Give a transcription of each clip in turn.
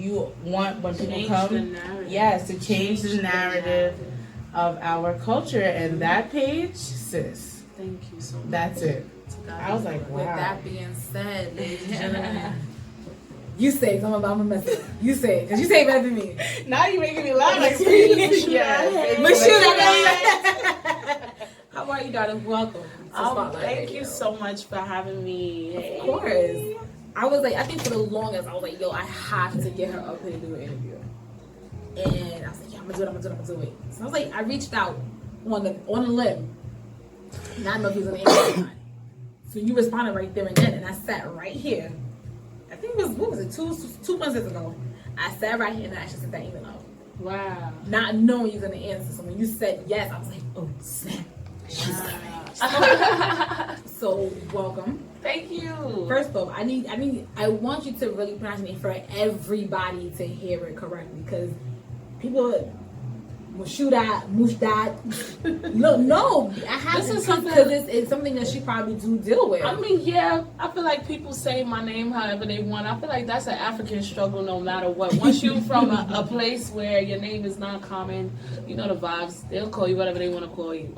You want when people Change come, the narrative. yes, to change the narrative of our culture, and that page, sis, Thank you so much. that's it. To God I was be like, glory. wow. With that being said, ladies and gentlemen, you say something about my message. You say it, because you say it better than me. Now you're making me laugh. Like, Yes. yes. How are you, darling? Welcome. to Spotlight Thank Radio. you so much for having me. Of course. I was like, I think for the longest, I was like, yo, I have to get her up here to do an interview. And I was like, yeah, I'm gonna do it. So I was like, I reached out on the limb. And I know if he was on the interview. So you responded right there and then, and I sat right here. I think it was, what was it, two months ago. I sat right here and I actually sent that email out. Wow. Not knowing you were gonna answer. So when you said yes, I was like, oh snap. She's Wow. So welcome. Thank you. First off, I want you to really pronounce your name for everybody to hear it correctly, because people Mushdad. No, I have This is to, because it's something that she probably do deal with. I mean, yeah, I feel like people say my name however they want. I feel like that's an African struggle no matter what. Once you're from a place where your name is not common, you know the vibes. They'll call you whatever they want to call you.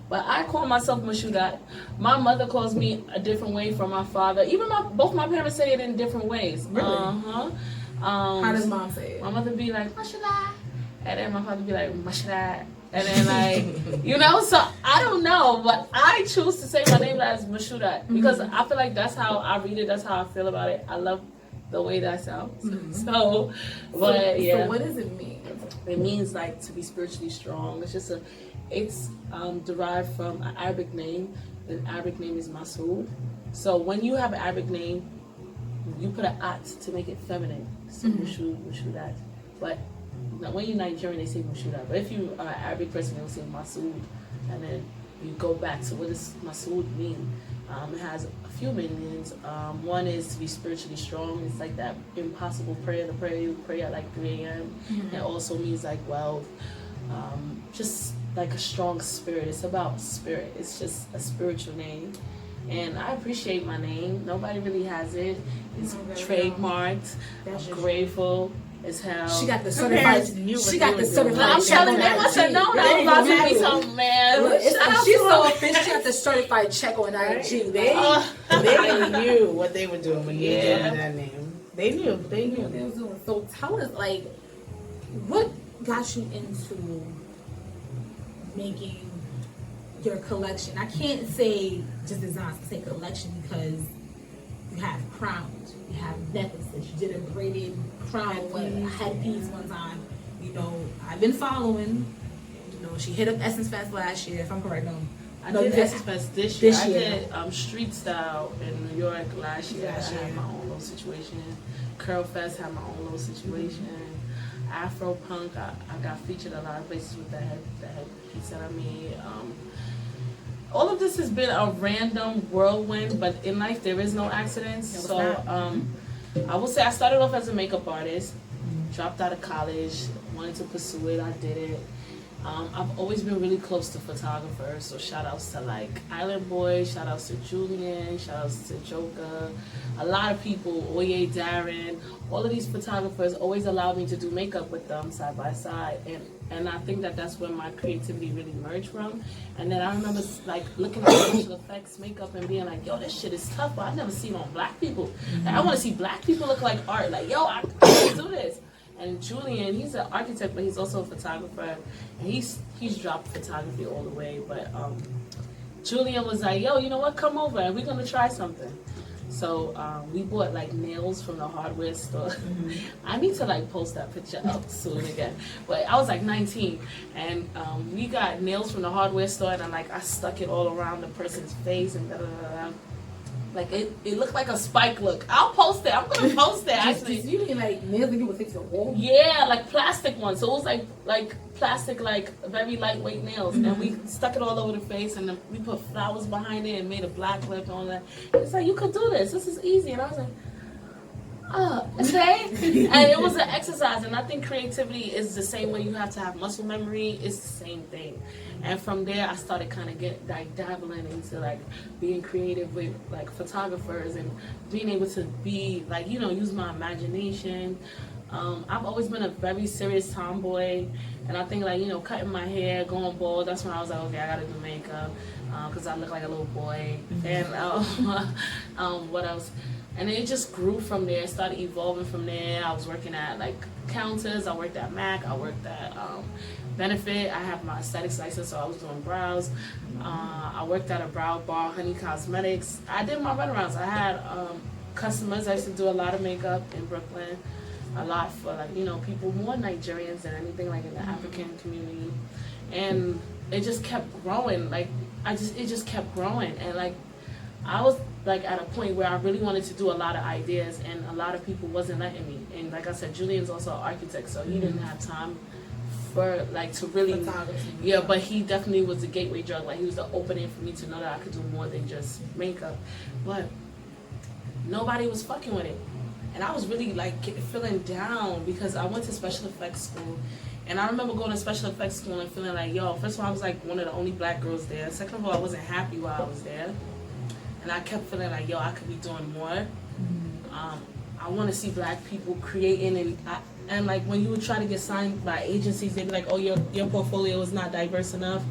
But I call myself Mashudat. My mother calls me a different way from my father. Even both my parents say it in different ways. Really? Uh-huh. How does mom say it? My mother be like, Mashudat. And then my father be like, Mashudat. And then like, you know, so I don't know, but I choose to say my name as Mashudat because I feel like that's how I read it, that's how I feel about it. I love the way that sounds. So, but yeah. So what does it mean? It means like to be spiritually strong. It's derived from an Arabic name. The Arabic name is Masood. So when you have an Arabic name, you put an at to make it feminine. So Mashudat. But when you're Nigerian, they say Mashuda. But if you are an Arabic person, they'll say Masood. And then you go back to what does Masood mean? It has a few meanings. One is to be spiritually strong. It's like that impossible prayer, the prayer you pray at like 3 a.m. It also means like wealth. Just like a strong spirit. It's about spirit. It's just a spiritual name. And I appreciate my name. Nobody really has it. It's trademarked. I'm grateful as hell. She got the certified. She got the certified. I'm telling them, I said, no, that was about to be something, man. She's so official. She got the certified check on IG. They knew what they were doing when you gave me that name. They knew. They knew what they was doing. So tell us, like, what got you into making your collection? I can't say just designs, I say collection, because you have crowns, you have necklaces, you did a braided crown, a headpiece one time. You know, I've been following. You know, she hit up Essence Fest last year, if I'm correct. No, I did Essence Fest this year. I did Street Style in New York last year. I had my own little situation. Curl Fest had my own little situation. Afro Punk, I got featured a lot of places with the headpiece that I made. All of this has been a random whirlwind, but in life there is no accidents. So I will say I started off as a makeup artist, dropped out of college, wanted to pursue it, I did it. I've always been really close to photographers, so shout outs to like Island Boy, shout outs to Julian, shout outs to Joker, a lot of people, Oye Darren, all of these photographers always allowed me to do makeup with them side by side, and I think that that's where my creativity really merged from. And then I remember like looking at special effects makeup and being like, yo, this shit is tough, but I've never seen it on black people. Like, I want to see black people look like art, like, yo, I can do this. And Julian, he's an architect, but he's also a photographer, and he's dropped photography all the way. But Julian was like, yo, you know what, come over and we're gonna try something. So we bought like nails from the hardware store. I need to like post that picture up soon again. But I was like 19, and we got nails from the hardware store, and I stuck it all around the person's face and da da da da. Like it looked like a spike look. I'll post it. I'm gonna post it actually. You mean like nails that you would take to the wall? Yeah, like plastic ones. So it was like plastic, like very lightweight nails, and we stuck it all over the face, and then we put flowers behind it and made a black lip on that. It's like, you could do this. This is easy. And I was like, Okay. And it was an exercise, and I think creativity is the same way you have to have muscle memory. It's the same thing. And from there, I started kind of dabbling into like being creative with like photographers and being able to be like, you know, use my imagination. I've always been a very serious tomboy, and I think like, you know, cutting my hair, going bald, that's when I was like, okay, I gotta do makeup because I look like a little boy. And what else? And it just grew from there. It started evolving from there. I was working at like counters. I worked at MAC. I worked at Benefit. I have my aesthetics license, so I was doing brows. I worked at a brow bar, Honey Cosmetics. I did my runarounds. I had customers. I used to do a lot of makeup in Brooklyn. A lot for like, you know, people, more Nigerians than anything like in the African community. And it just kept growing. Like, it just kept growing. And like, I was like at a point where I really wanted to do a lot of ideas, and a lot of people wasn't letting me. And like I said, Julian's also an architect, so he didn't have time for like to really, yeah. But he definitely was the gateway drug. Like, he was the opening for me to know that I could do more than just makeup. But nobody was fucking with it, and I was really like feeling down because I went to special effects school. And I remember going to special effects school and feeling like, yo, first of all, I was like one of the only black girls there. Second of all, I wasn't happy while I was there. And I kept feeling like, yo, I could be doing more. I want to see black people creating, and like when you would try to get signed by agencies, they'd be like, oh, your portfolio is not diverse enough.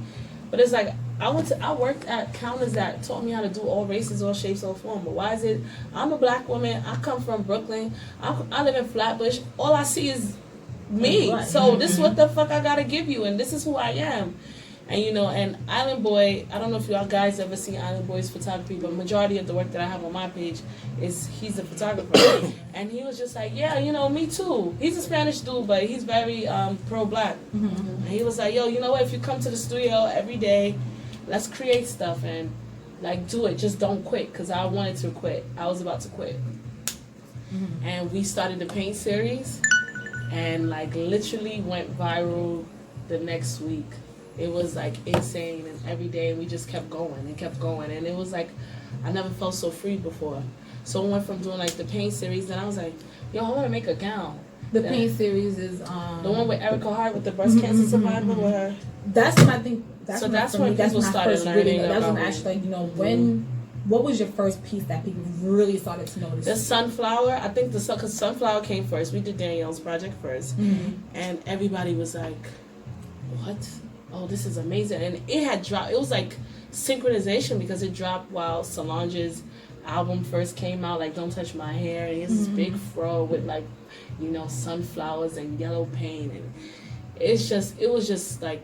But it's like, I worked at counters that taught me how to do all races, all shapes, all form. But why is it, I'm a black woman, I come from Brooklyn, I live in Flatbush, all I see is me. So this is what the fuck I gotta give you, and this is who I am. And you know, and Island Boy, I don't know if y'all guys ever seen Island Boy's photography, but majority of the work that I have on my page is he's a photographer. And he was just like, yeah, you know, me too. He's a Spanish dude, but he's very pro-black. And he was like, yo, you know what, if you come to the studio every day, let's create stuff and like do it, just don't quit. Because I wanted to quit. I was about to quit. And we started the paint series, and like literally went viral the next week. It was like insane, and every day we just kept going and kept going, and it was like I never felt so free before. So I went from doing like the paint series, then I was like, yo, I want to make a gown. The paint series is the one with Erica Hart with the breast cancer survivor with her. That's when I think that's when people started learning about that's when actually, you know, when what was your first piece that people really started to notice? The sunflower. I think because sunflower came first. We did Danielle's project first, and everybody was like, what? Oh, this is amazing. And it had dropped. It was like synchronization because it dropped while Solange's album first came out, like Don't Touch My Hair. And he has this big fro with like, you know, sunflowers and yellow paint. And it was just like,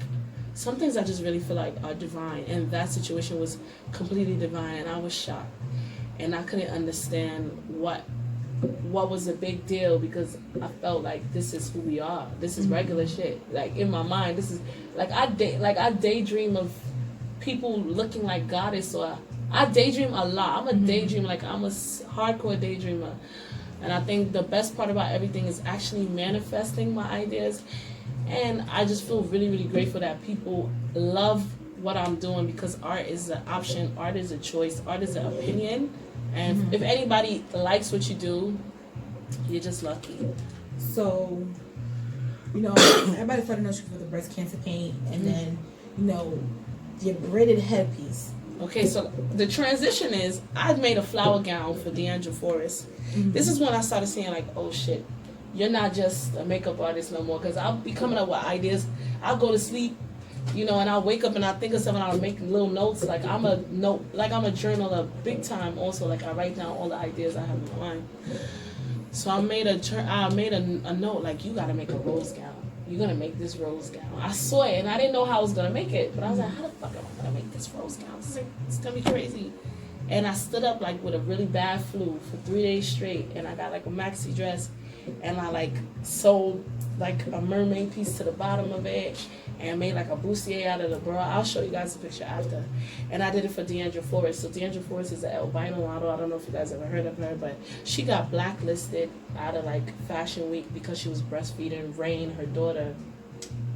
some things I just really feel like are divine. And that situation was completely divine. And I was shocked. And I couldn't understand what was a big deal, because I felt like this is who we are. This is regular shit. Like in my mind, this is like I daydream of people looking like goddess, or I daydream a lot. I'm a daydreamer, like I'm a hardcore daydreamer. And I think the best part about everything is actually manifesting my ideas. And I just feel really, really grateful that people love what I'm doing, because art is an option, art is a choice, art is an opinion. And if anybody likes what you do, you're just lucky. So, you know, everybody started noticing for the breast cancer paint, and then, you know, your braided headpiece. Okay, so the transition is I made a flower gown for Deandra Forrest. This is when I started seeing like, oh shit, you're not just a makeup artist no more, because I'll be coming up with ideas. I'll go to sleep, you know, and I'll wake up and I'll think of something, I'll make little notes. Like I'm a journaler big time also. Like I write down all the ideas I have in my mind. So I made a note, like, you gotta make a rose gown. You're gonna make this rose gown. I saw it and I didn't know how I was gonna make it, but I was like, how the fuck am I gonna make this rose gown? It's gonna be crazy. And I stood up like with a really bad flu for 3 days straight, and I got like a maxi dress, and I like sewed like a mermaid piece to the bottom of it, and made like a bustier out of the bra. I'll show you guys a picture after. And I did it for Deandra Forrest. So Deandra Forrest is an albino model. I don't know if you guys ever heard of her, but she got blacklisted out of like Fashion Week because she was breastfeeding Rain, her daughter,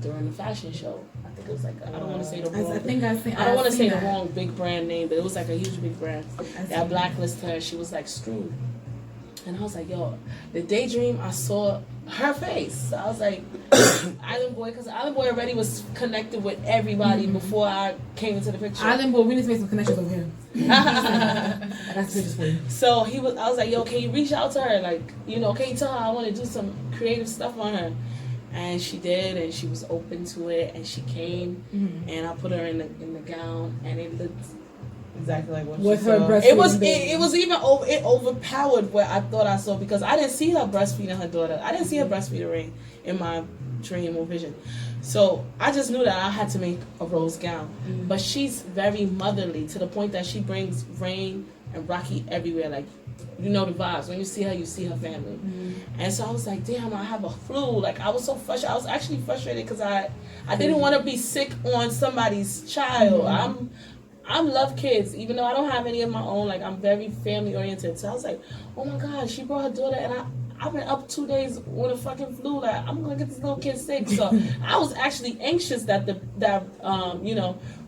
during the fashion show. I think it was like, I don't want to say the wrong. I don't want to say the wrong big brand name, but it was like a huge big brand that blacklisted her. She was like screwed. And I was like, yo, the daydream, I saw her face. So I was like, Island Boy, because Island Boy already was connected with everybody before I came into the picture. Island Boy, we need to make some connections over here. I got some pictures for you. So I was like, yo, can you reach out to her? Like, you know, can you tell her I want to do some creative stuff on her? And she did, and she was open to it, and she came, and I put her in the gown, and it looked exactly like what with you her saw. breast. It was even it overpowered what I thought I saw, because I didn't see her breastfeeding her daughter. I didn't see her breastfeeding Rain in my dream or vision. So I just knew that I had to make a rose gown. But she's very motherly to the point that she brings Rain and Rocky everywhere. Like, you know the vibes. When you see her family. And so I was like, damn, I have a flu. Like, I was so frustrated. I was actually frustrated because I didn't want to be sick on somebody's child. I love kids, even though I don't have any of my own. Like, I'm very family oriented. So I was like, oh my God, she brought her daughter, and I've been up 2 days with a fucking flu. Like, I'm gonna get this little kid sick. So I was actually anxious that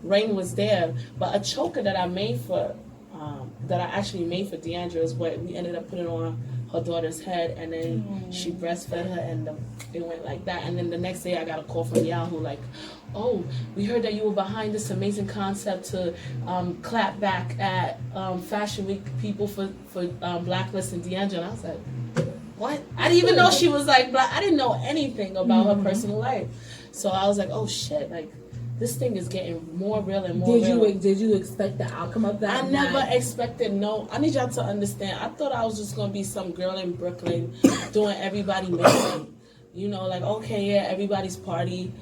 Rain was there. But a choker that I made for Deandra is what we ended up putting on her daughter's head, and then she breastfed her, and it went like that. And then the next day I got a call from Yahoo like, oh, we heard that you were behind this amazing concept to clap back at Fashion Week people for blacklisting Deandra. And I was like, what? I didn't even know she was like black. I didn't know anything about her personal life. So I was like, oh shit, like, this thing is getting more real and more real. Did you expect the outcome of that? I never expected, no. I need y'all to understand. I thought I was just going to be some girl in Brooklyn doing everybody makeup. You know, like, okay, yeah, everybody's party.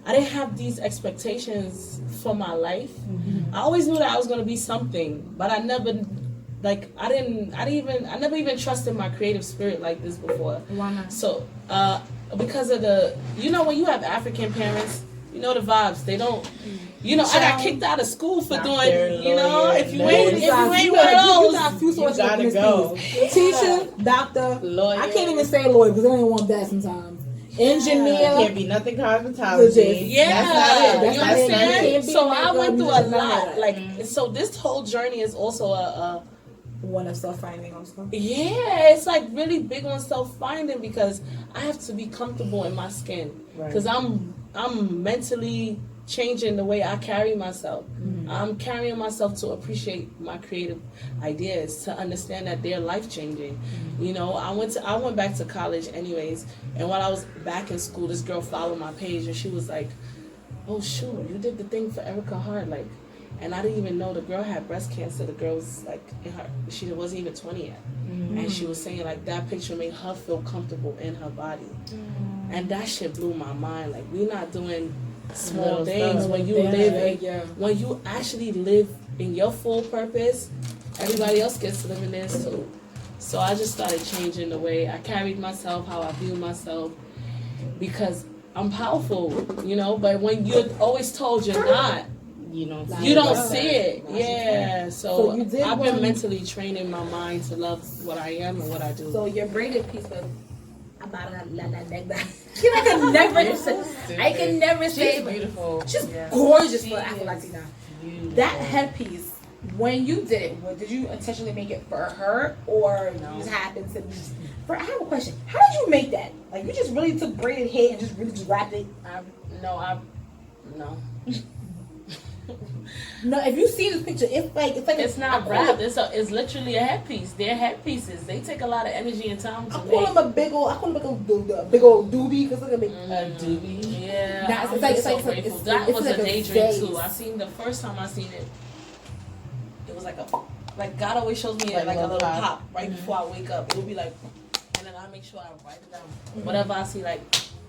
I didn't have these expectations for my life. I always knew that I was going to be something, but I never even trusted my creative spirit like this before. Why not? So, because of when you have African parents, you know the vibes. They don't, I got kicked out of school for doing, if you ain't one of those, you gotta go. Teacher, doctor, lawyer. I can't even say lawyer because I don't want that sometimes. Engineer. Can't be nothing cosmetology. Yeah, that's not it. You understand? So I went through a lot. lot. So this whole journey is also a one of self-finding also. Yeah, it's like really big on self-finding because I have to be comfortable in my skin because I'm mentally changing the way I carry myself. I'm carrying myself to appreciate my creative ideas, to understand that they're life-changing. I went back to college anyways, and while I was back in school, this girl followed my page and she was like, oh shoot, you did the thing for Erica Hart, like. And I didn't even know the girl had breast cancer. The girl was like, she wasn't even 20 yet. And she was saying like that picture made her feel comfortable in her body. And that shit blew my mind. Like, we're not doing small things. When you actually live in your full purpose, everybody else gets to live in theirs too. So I just started changing the way I carried myself, how I view myself, because I'm powerful, but when you're always told you're not, you don't see it. Yeah. So I've been mentally training my mind to love what I am and what I do. So your braided piece of I can never say She's beautiful. She's gorgeous for Afro-Latina. That headpiece, when you did it, did you intentionally make it for her or you just happened to I have a question. How did you make that? Like, you just really took braided hair and just really just wrapped it? No. No, if you see this picture, it's not wrapped. It's literally a headpiece. They're headpieces. They take a lot of energy and time to make. I call them a big old doobie because look at me. A doobie. Yeah. It's that was like a daydream too. I seen the first time I seen it. It was like God always shows me like a little pop right before I wake up. It would be like, and then I make sure I write it down. Whatever I see, like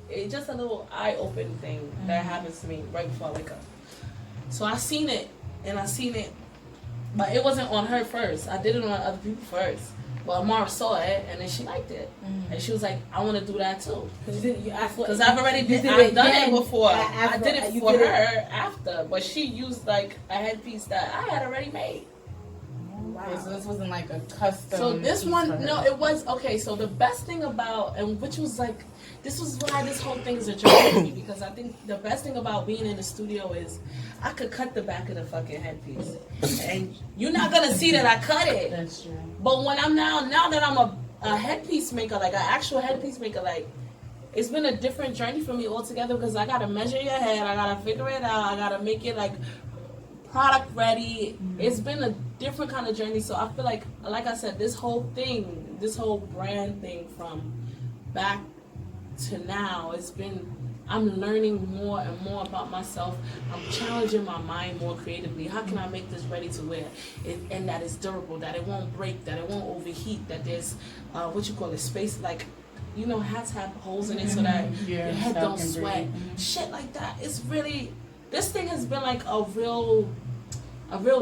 it's just a little eye open thing that happens to me right before I wake up. So I seen it, but it wasn't on her first. I did it on other people first. But Amara saw it, and then she liked it. And she was like, I want to do that too. Because I've done it before. I did it for her after, but she used like a headpiece that I had already made. Wow. Okay, so this wasn't like a custom. So this one, no, it was, okay, so the best thing about, and which was like, this was why this whole thing is a journey to me, because I think the best thing about being in the studio is I could cut the back of the fucking headpiece. And you're not going to see that I cut it. That's true. But when I'm now that I'm a a headpiece maker, like an actual headpiece maker, like it's been a different journey for me altogether because I gotta measure your head, I gotta figure it out, I gotta make it like product ready. It's been a different kind of journey. So I feel like I said, this whole brand thing from back to now, I'm learning more and more about myself. I'm challenging my mind more creatively. How can I make this ready to wear? And that it's durable, that it won't break, that it won't overheat, that there's, space, like, hats have holes in it so that your head don't sweat. Shit like that. It's really, this thing has been like a real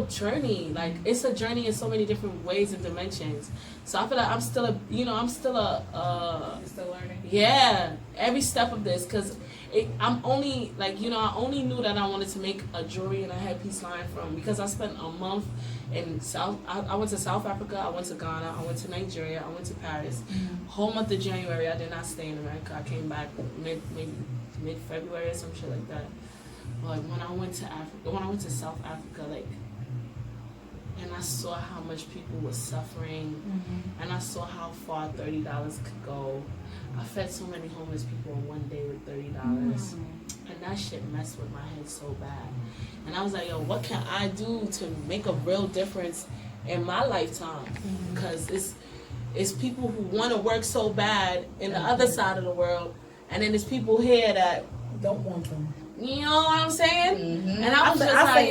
journey. Like, it's a journey in so many different ways and dimensions. So I feel like I'm still You're still learning. Yeah, every step of this, because I'm only I only knew that I wanted to make a jewelry and a headpiece line because I spent a month in I went to South Africa, I went to Ghana, I went to Nigeria, I went to Paris. Whole month of January I did not stay in America. I came back mid-February or some shit like that. But when I went to South Africa, and I saw how much people were suffering, and I saw how far $30 could go. I fed so many homeless people in one day with $30, and that shit messed with my head so bad. And I was like, yo, what can I do to make a real difference in my lifetime? Because it's people who want to work so bad in the other side of the world, and then there's people here that don't want them. You know what I'm saying? And I was I say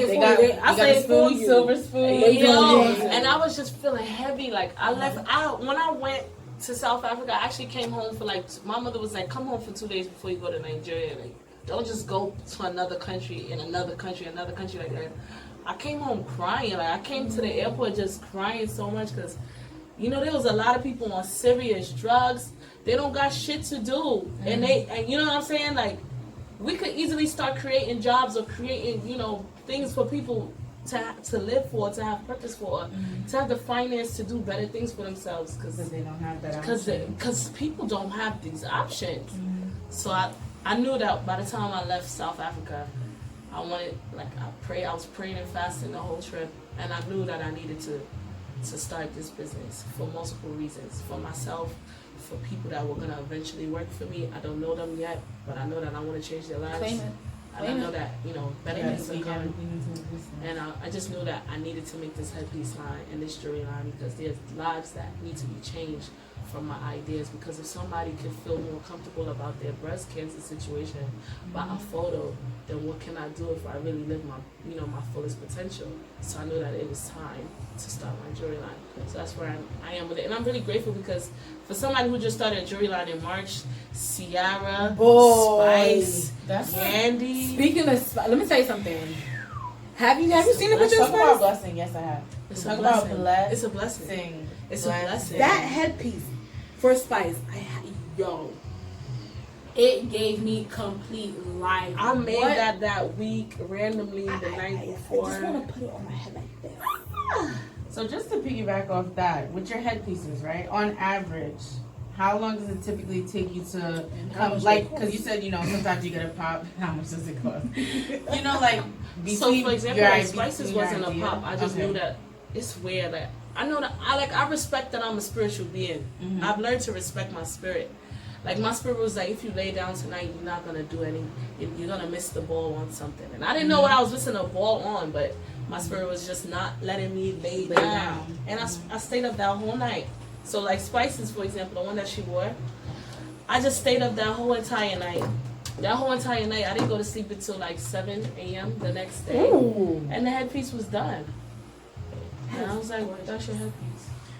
it for you. Silver spoon. And I was just feeling heavy. Like, when I went to South Africa, I actually came home for my mother was like, come home for 2 days before you go to Nigeria. Like, don't just go to another country like that. I came home crying. Like, I came to the airport just crying so much because, there was a lot of people on serious drugs. They don't got shit to do. And you know what I'm saying? Like, we could easily start creating jobs or creating, things for people to live for, to have purpose for, to have the finance to do better things for themselves. Because they don't have that option. Because people don't have these options. So I knew that by the time I left South Africa, I was praying and fasting the whole trip. And I knew that I needed to start this business for multiple reasons. For myself, for people that were going to eventually work for me. I don't know them yet, but I know that I want to change their lives. Claim it. And I know that, better things are coming. And I just knew that I needed to make this headpiece line and this jewelry line because there's lives that need to be changed from my ideas. Because if somebody could feel more comfortable about their breast cancer situation by a photo, then what can I do if I really live my fullest potential? So I knew that it was time to start my jewelry line. So that's where I am with it. And I'm really grateful because for somebody who just started a jewelry line in March, Ciara, Spice, Yandy. Speaking of Spice, let me tell you something. Have you seen the picture of Talk about Spice? blessing. Yes, I have. It's Talk a blessing. about blessing. It's a blessing. It's a blessing. That headpiece for Spice, it gave me complete life. I made that week randomly the night before. I just want to put it on my head like this. So just to piggyback off that, with your headpieces, right? On average, how long does it typically take you to come? Like, because you said, sometimes you get a pop. How much does it cost? So for example, Spices wasn't a pop. I just knew that it's weird. Like, I know that I respect that I'm a spiritual being. I've learned to respect my spirit. Like, my spirit was like, if you lay down tonight, you're not gonna do you're gonna miss the ball on something. And I didn't know what I was missing a ball on, but my spirit was just not letting me lay down. And I stayed up that whole night. So like Spices, for example, the one that she wore, I just stayed up that whole entire night. That whole entire night, I didn't go to sleep until like 7 a.m. the next day. Ooh. And the headpiece was done. And I was like, that's your headpiece.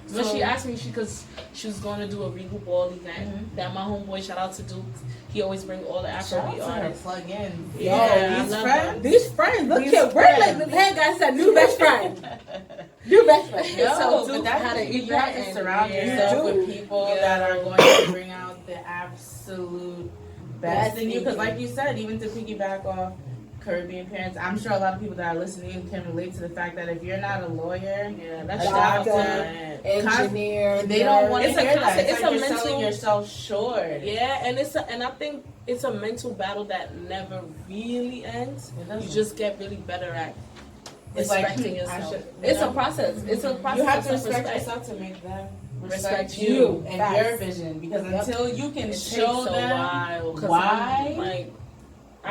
When she asked me, because she was going to do a Regal Ball event that my homeboy, shout out to Duke, he always bring all the Afrobeat artists. Plug in. Yeah, These friends, look here, we're like the head guy said, new best friend. New best friend. So Duke had an event. You have to surround yourself with people that are going to bring out the absolute best in you. Because like you said, even to piggyback off Caribbean parents, I'm sure a lot of people that are listening can relate to the fact that if you're not a lawyer, a doctor, engineer, they don't want to hear that. It's like you're selling yourself short. Yeah, and I think it's a mental battle that never really ends. You just get really better at respecting yourself. It's a process. It's a process. You have to respect yourself to make them respect you and Facts. your vision, because until you can It show takes a them while, 'cause why. I'm, like,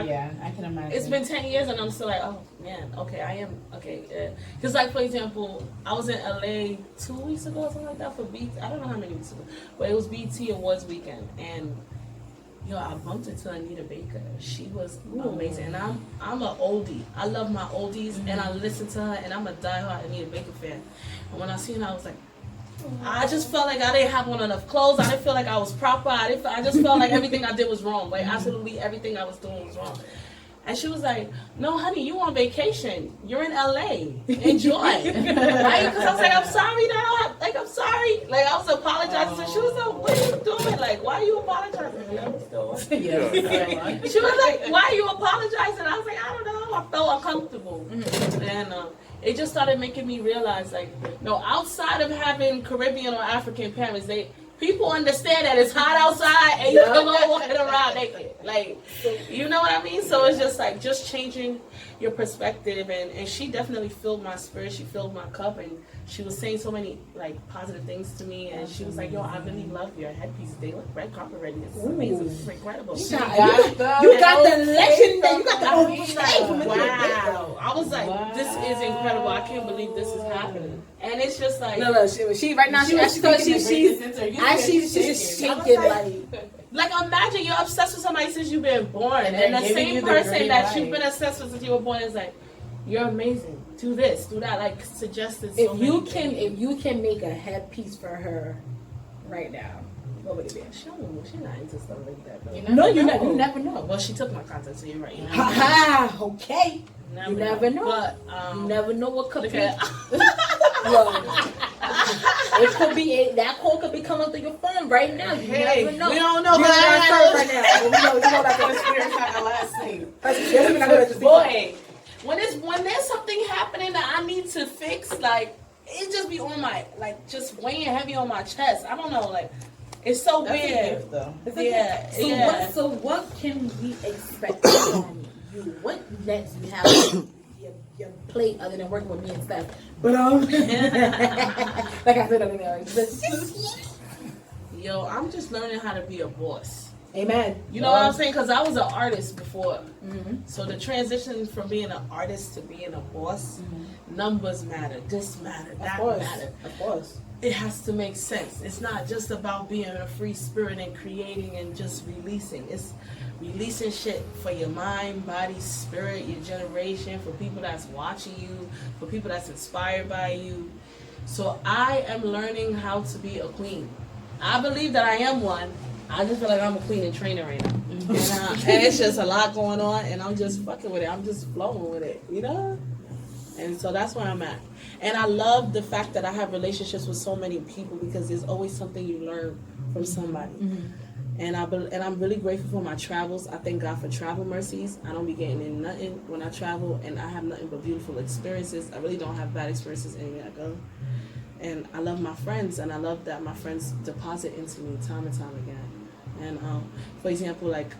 Yeah, I can imagine. it's been 10 years and I'm still like, oh man, okay, I am, okay. Because like, for example, I was in LA 2 weeks ago or something like that for BT. I don't know how many weeks ago, but it was BT Awards weekend. And, yo, I bumped into Anita Baker. She was amazing. And I'm an oldie. I love my oldies and I listen to her and I'm a diehard Anita Baker fan. And when I seen her, I was like, I just felt like I didn't have on enough clothes. I didn't feel like I was proper. I just felt like everything I did was wrong. Like absolutely everything I was doing was wrong. And she was like, "No, honey, you on vacation? You're in LA. Enjoy." Right? Because I was like, "I'm sorry that I don't have, like, I'm sorry." Like I was apologizing. So she was like, "What are you doing? Like, why are you apologizing?" Yeah, I'm still. She was like, "Why are you apologizing?" I was like, "I don't know. I felt uncomfortable." And it just started making me realize, like, no, outside of having Caribbean or African parents, people understand that it's hot outside and you can go walking around naked. Like, you know what I mean? So it's just like, just changing your perspective. And she definitely filled my spirit. She filled my cup. And she was saying so many, like, positive things to me. And she was like, yo, I really love your headpiece. They look red carpet ready. It's amazing. It's incredible. You got the legendary. You got the old like, wow. I was like, this is incredible. I can't believe this is happening. And it's just like, no, she right now she's just shaking like imagine you're obsessed with somebody since you've been born, and the same person that you've been obsessed with since you were born is like, you're amazing. Do this, do that. Like suggested. So if you can make a headpiece for her right now, what would it be? She's not into stuff like that. Though. You never know. Well, she took my content, so you're right. Okay. You never know. But you never know what could be. It could be that call could be coming through your phone right now. You never know. We don't know. Right now. We know that's the spirit the last thing. Boy, when there's something happening that I need to fix, like it just be on my just weighing heavy on my chest. I don't know, like it's so weird. Yeah. So what can we expect from you? What next you have? Your plate other than working with me and stuff. But like I said over there. Yo, I'm just learning how to be a boss. Amen. You know what I'm saying? Because I was an artist before. So the transition from being an artist to being a boss, numbers matter, this matter, that matter. Of course. It has to make sense. It's not just about being a free spirit and creating and just releasing. It's releasing shit for your mind, body, spirit, your generation, for people that's watching you, for people that's inspired by you. So I am learning how to be a queen. I believe that I am one. I just feel like I'm a queen and trainer right now. And it's just a lot going on and I'm just fucking with it. I'm just flowing with it, you know? And so that's where I'm at. And I love the fact that I have relationships with so many people because there's always something you learn from somebody. And I'm really grateful for my travels. I thank God for travel mercies. I don't be getting in nothing when I travel, and I have nothing but beautiful experiences. I really don't have bad experiences anywhere I go. And I love my friends, and I love that my friends deposit into me time and time again. And for example, like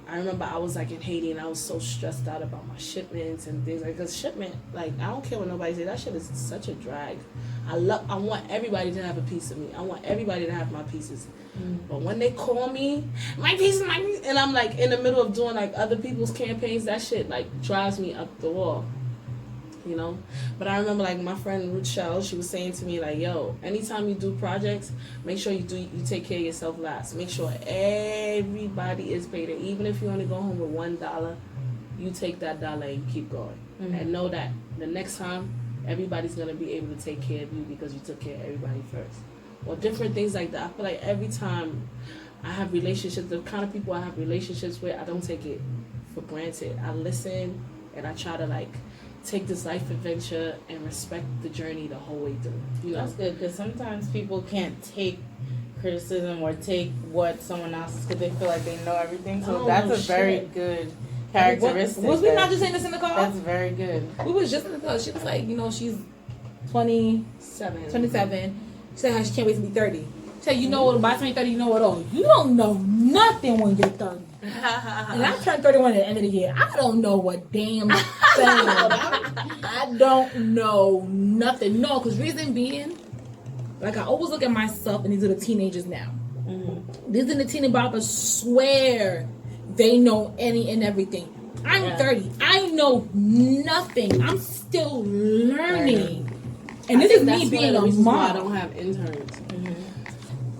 I remember I was like in Haiti and I was so stressed out about my shipments and things like because shipment, like I don't care what nobody says, that shit is such a drag. I want everybody to have a piece of me. I want everybody to have my pieces. But when they call me, my piece, and I'm like in the middle of doing like other people's campaigns, that shit like drives me up the wall. You know? But I remember like my friend Ruth Shell, she was saying to me like, yo, anytime you do projects, make sure you take care of yourself last. Make sure everybody is paid. And even if you only go home with $1, you take that dollar and you keep going. And know that the next time everybody's gonna be able to take care of you because you took care of everybody first. Or different things like that. I feel like every time I have relationships, the kind of people I have relationships with, I don't take it for granted. I listen and I try to like take this life adventure and respect the journey the whole way through. You know? That's good because sometimes people can't take criticism or take what someone else is because they feel like they know everything. So that's a very good characteristic. Was we not just saying this in the car? That's very good. We was just in the car. She was like, you know, she's 27. She said how she can't wait to be 30. She said, you know what, by 30, you know what, you don't know nothing when you're 30. And I turned 31 at the end of the year. I don't know a damn thing. I don't know nothing. No, because reason being, Like I always look at myself, and these are the teenagers now. These are the teenage boppers swear they know any and everything. I'm 30. I know nothing. I'm still learning. And this is me being a mom. I don't have interns.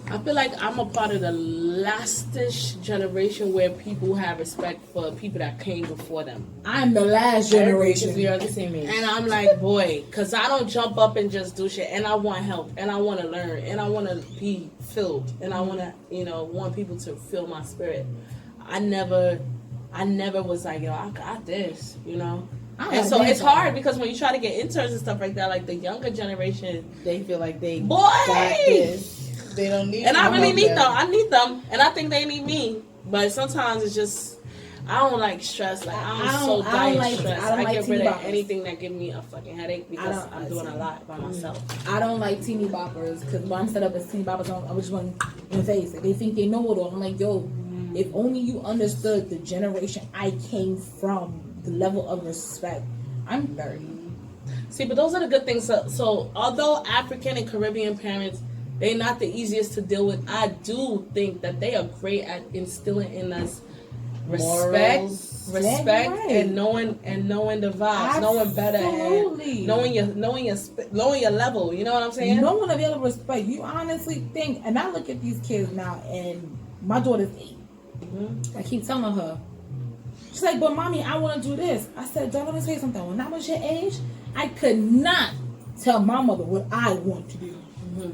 I feel like I'm a part of the last-ish generation where people have respect for people that came before them. I'm the last generation. We are the same age. And I'm like, boy, because I don't jump up and just do shit. And I want help. And I want to learn. And I want to be filled. And I want to, want people to feel my spirit. I never was like, yo, I got this, And so it's hard because when you try to get interns and stuff like that, like the younger generation, they feel like they got this. They don't need. And I really need them. I need them, and I think they need me. But sometimes it's just I don't like stress. Like I'm so diet stress. I get rid of anything that give me a fucking headache because I'm doing a lot by myself. I don't like teeny boppers because when I'm set up as teeny boppers, I just want in the face. They think they know it all. I'm like, yo, if only you understood the generation I came from, the level of respect. I'm 30. See, but those are the good things. So although African and Caribbean parents, they're not the easiest to deal with, I do think that they are great at instilling in us respect, and knowing the vibes, knowing better, and knowing your level. You know what I'm saying? Knowing the level of respect. You honestly think, and I look at these kids now, and my daughter's 8. I keep telling her, she's like, but mommy, I want to do this. I said, don't let me say something. When I was your age, I could not tell my mother what I want to do.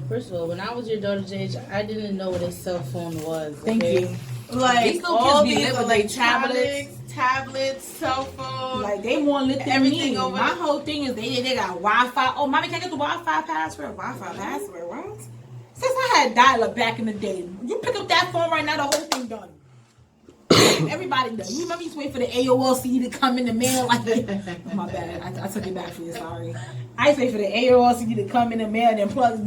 First of all, when I was your daughter's age, I didn't know what a cell phone was. Thank you. Like all these like tablets, cell phones. Like they more lit than everything me. Over my whole thing is they got Wi-Fi. Oh, mommy, can I get the Wi-Fi password? Wi-Fi password? What? Since I had dial-up back in the day, you pick up that phone right now, the whole thing done. Everybody done. You remember you used to wait for the AOL CD to come in the mail? Like, oh, my bad. I took it back for you. Sorry. I used to wait for the AOL CD to come in the mail and then plug,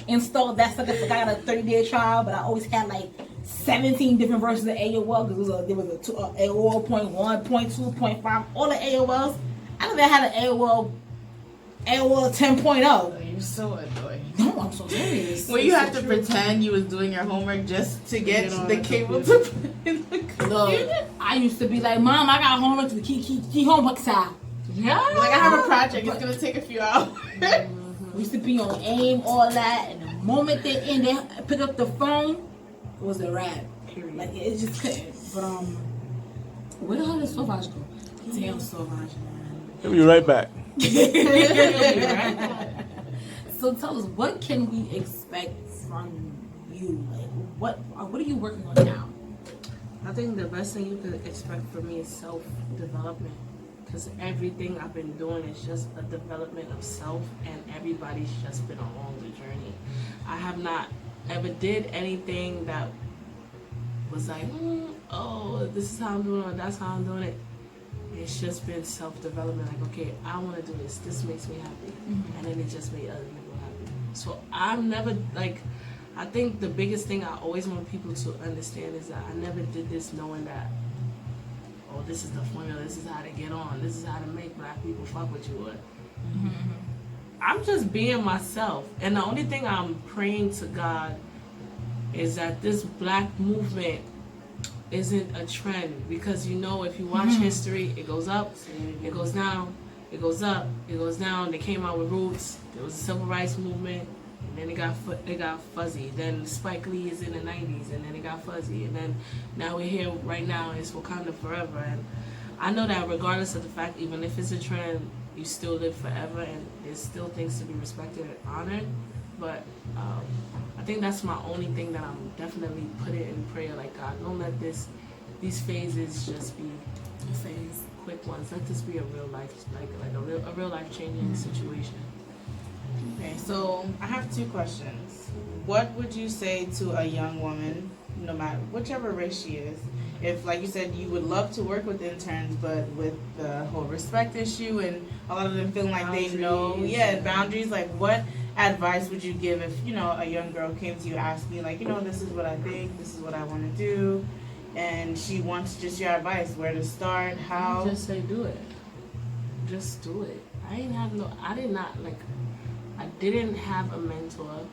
install that sucker. I got a 30-day trial, but I always had like 17 different versions of AOL because there was a AOL 0.1, 0.2, 0.5, all the AOLs. I never had an AOL 10.0. You're so annoying. No, I'm so serious. When you have to pretend you was doing your homework just to get the cable to put in the computer. I used to be like, Mom, I got homework to key homework side. Yeah. Like I have a project. It's gonna take a few hours. We used to be on AIM, all that, and the moment they pick up the phone, it was a wrap. Period. Like it just couldn't. But where the hell did Sauvage go? Damn Sauvage, man. He'll be right back. So tell us, what can we expect from you? Like, what are you working on now? I think the best thing you can expect from me is self-development. Because everything I've been doing is just a development of self, and everybody's just been along the journey. I have not ever did anything that was like, this is how I'm doing it, or that's how I'm doing it. It's just been self-development. Like, okay, I want to do this. This makes me happy. And then it just made other people happy. So I'm never, I think the biggest thing I always want people to understand is that I never did this knowing that, this is the formula, this is how to get on, this is how to make black people fuck with you. I'm just being myself. And the only thing I'm praying to God is that this black movement isn't a trend, because if you watch history, it goes up, it goes down, it goes up, it goes down. They came out with Roots, there was a civil rights movement, and then it got fuzzy. Then Spike Lee is in the 90s, and then it got fuzzy, and then now we're here right now. It's Wakanda Forever, and I know that regardless of the fact, even if it's a trend, you still live forever, and there's still things to be respected and honored. But I think that's my only thing that I'm definitely putting in prayer. Like, God, don't let these phases just be quick ones. Let this be a real life, a real life changing situation. Okay, so I have 2 questions. What would you say to a young woman, no matter whichever race she is, if, like you said, you would love to work with interns, but with the whole respect issue and a lot of them feeling like they know, boundaries, like what advice would you give if, a young girl came to you asking, like, this is what I think, this is what I want to do, and she wants just your advice, where to start, how? Just say do it. Just do it. I didn't have a mentor.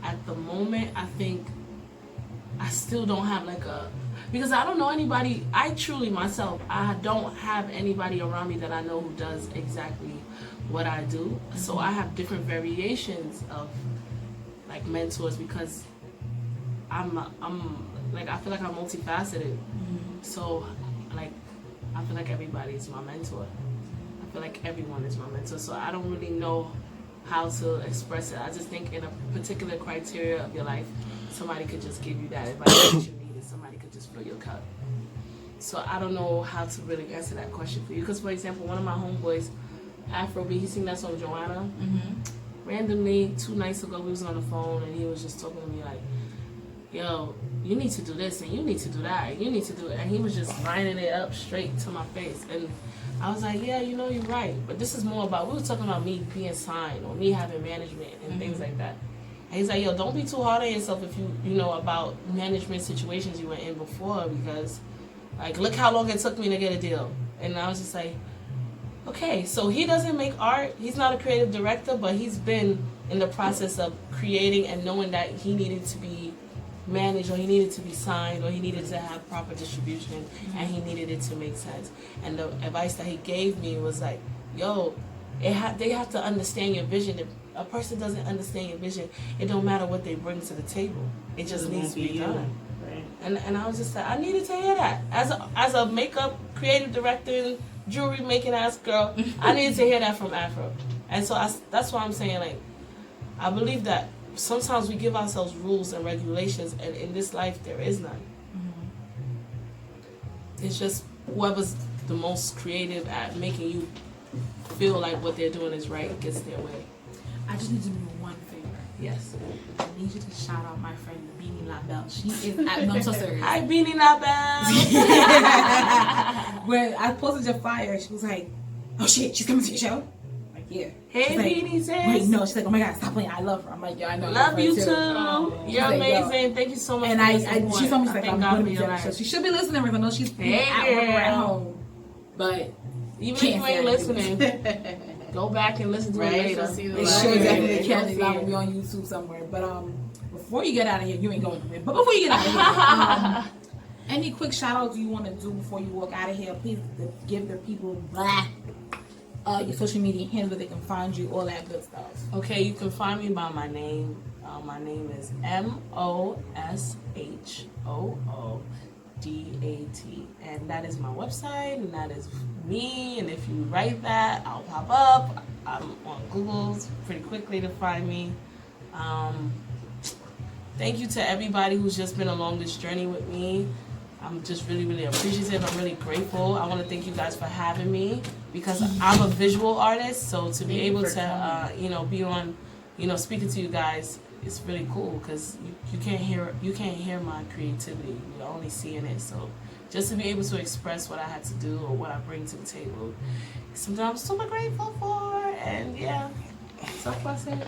at the moment, I think I still don't have like because I don't know anybody. I truly myself, I don't have anybody around me that I know who does exactly what I do. So I have different variations of like mentors because I'm like, I feel like I'm multifaceted. So like, I feel like everybody's my mentor. I feel like everyone is my mentor. So I don't really know how to express it. I just think in a particular criteria of your life, somebody could just give you that advice that you need, and somebody could just fill your cup. So I don't know how to really answer that question for you. Because, for example, one of my homeboys, Afrobeat, he sing that song Joanna. Randomly, 2 nights ago, we was on the phone, and he was just talking to me like, yo, you need to do this, and you need to do that, and you need to do it. And he was just lining it up straight to my face. And I was like, yeah, you know, you're right. But this is more about, we were talking about me being signed or me having management and things like that. And he's like, yo, don't be too hard on yourself if you know, about management situations you were in before, because, like, look how long it took me to get a deal. And I was just like, okay, so he doesn't make art. He's not a creative director, but he's been in the process of creating and knowing that he needed to be managed, or he needed to be signed, or he needed to have proper distribution, and he needed it to make sense. And the advice that he gave me was like, yo, they have to understand your vision. If a person doesn't understand your vision, it don't matter what they bring to the table. It just needs to be done. Right. And I was just like, I needed to hear that. As a makeup creative director and jewelry making ass girl, I needed to hear that from Afro. And so that's why I'm saying, like, I believe that sometimes we give ourselves rules and regulations, and in this life there is none. It's just whoever's the most creative at making you feel like what they're doing is right gets their way. I just need to do one favor. Yes. I need you to shout out my friend Beanie LaBelle. She is at, no, I'm so serious. Hi, Beanie LaBelle. When I posted your flyer, she was like, oh shit, she's coming to your show? Like, yeah. Hey, She's like, Beanie sis. wait, no, she's like, oh my god, stop playing, I love her. I'm like, yeah, I know. Love you too. She's You're like, amazing. Thank you so much. and for your support. she told me, she's like, Thank I'm God going for to be your at the show. life. She should be listening, because I know she's Hey, at work or at girl. home. But Even if can't you say ain't I do listening, go back and listen to Right, it later. you'll see the it live sure video. definitely You'll can. see It's not it. gonna be on YouTube somewhere. But before you get out of here, you ain't going anywhere. But before you get out of here, any quick shout outs you want to do before you walk out of here? Please give the people your social media handle that they can find you, all that good stuff. Okay, you can find me by my name. My name is MOSHOODAT, and that is my website, and that is me. And if you write that, I'll pop up. I'm on Google pretty quickly to find me. Thank you to everybody who's just been along this journey with me. I'm just really, really appreciative. I'm really grateful. I want to thank you guys for having me, because I'm a visual artist. So to be able to, be on, speaking to you guys, it's really cool, because you can't hear my creativity. You're only seeing it. So just to be able to express what I had to do or what I bring to the table, is something I'm super grateful for. And yeah, that's what I said.